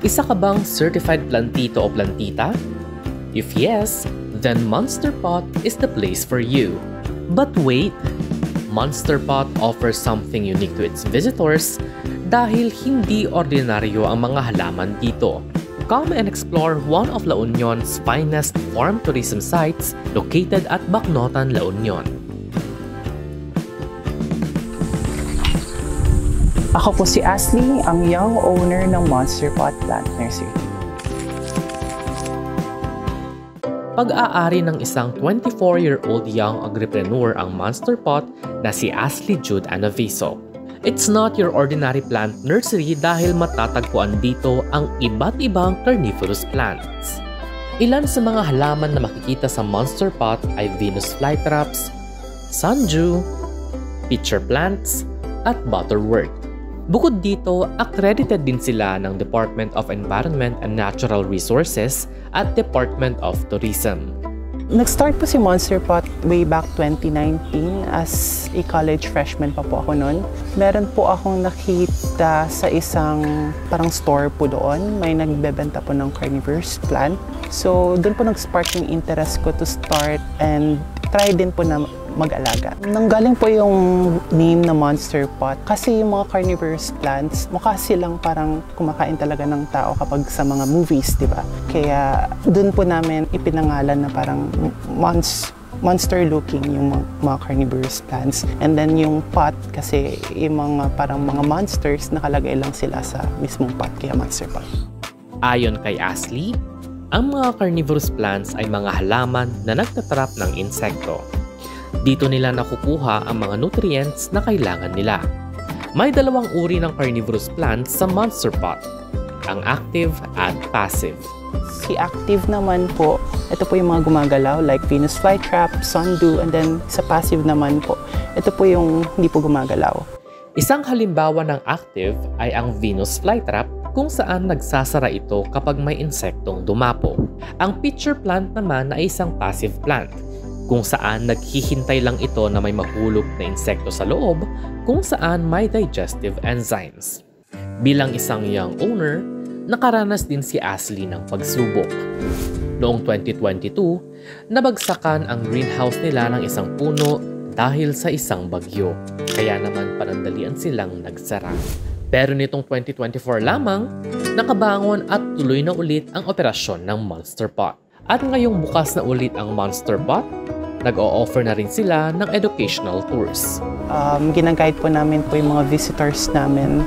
Isa ka bang certified plantito o plantita? If yes, then Monster Pot is the place for you. But wait! Monster Pot offers something unique to its visitors dahil hindi ordinaryo ang mga halaman dito. Come and explore one of La Union's finest farm tourism sites located at Bacnotan, La Union. Ako po si Ashley, ang young owner ng Monster Pot Plant Nursery. Pag-aari ng isang 24-year-old young agripreneur ang Monster Pot na si Ashley Jude Anaviso. It's not your ordinary plant nursery dahil matatagpuan dito ang iba't ibang carnivorous plants. Ilan sa mga halaman na makikita sa Monster Pot ay Venus flytraps, sundew, pitcher plants, at butterwort. Bukod dito, accredited din sila ng Department of Environment and Natural Resources at Department of Tourism. Nag-start po si Monster Pot way back 2019 as a college freshman pa po ako noon. Meron po akong nakita sa isang parang store po doon. May nagbebenta po ng carnivorous plant. So doon po nag-spark yung interest ko to start and try din po na mag-alaga. Nanggaling po yung name na Monster Pot kasi yung mga carnivorous plants, mukha silang parang kumakain talaga ng tao kapag sa mga movies, di ba? Kaya dun po namin ipinangalan na parang monster-looking yung mga carnivorous plants. And then yung pot kasi yung mga parang mga monsters, nakalagay lang sila sa mismong pot, kaya Monster Pot. Ayon kay Ashley, ang mga carnivorous plants ay mga halaman na nagtatrap ng insekto. Dito nila nakukuha ang mga nutrients na kailangan nila. May dalawang uri ng carnivorous plants sa Monster Pot, ang active at passive. Si active naman po, ito po yung mga gumagalaw like Venus flytrap, sundew, and then sa passive naman po, ito po yung hindi po gumagalaw. Isang halimbawa ng active ay ang Venus flytrap kung saan nagsasara ito kapag may insektong dumapo. Ang pitcher plant naman ay isang passive plant kung saan naghihintay lang ito na may mahulog na insekto sa loob kung saan may digestive enzymes. Bilang isang young owner, nakaranas din si Ashley ng pagsubok. Noong 2022, nabagsakan ang greenhouse nila ng isang puno dahil sa isang bagyo. Kaya naman panandalian silang nagsara. Pero nitong 2024 lamang, nakabangon at tuloy na ulit ang operasyon ng Monster Pot. At ngayong bukas na ulit ang Monster Pot, nag-o-offer na rin sila ng educational tours. Ginaguide po namin po yung mga visitors namin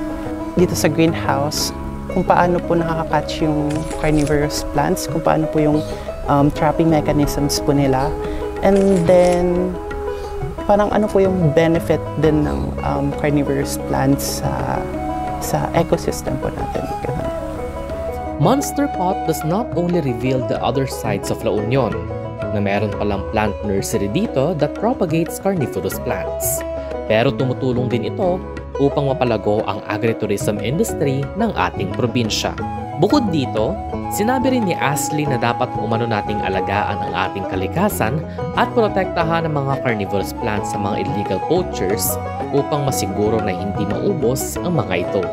dito sa greenhouse kung paano po nakaka-catch yung carnivorous plants, kung paano po yung trapping mechanisms po nila. And then, parang ano po yung benefit din ng carnivorous plants sa ecosystem po natin. Monster Pot does not only reveal the other sides of La Union, na meron palang plant nursery dito that propagates carnivorous plants. Pero tumutulong din ito upang mapalago ang agritourism industry ng ating probinsya. Bukod dito, sinabi rin ni Ashley na dapat umano nating alagaan ang ating kalikasan at protektahan ang mga carnivorous plants sa mga illegal poachers upang masiguro na hindi maubos ang mga ito.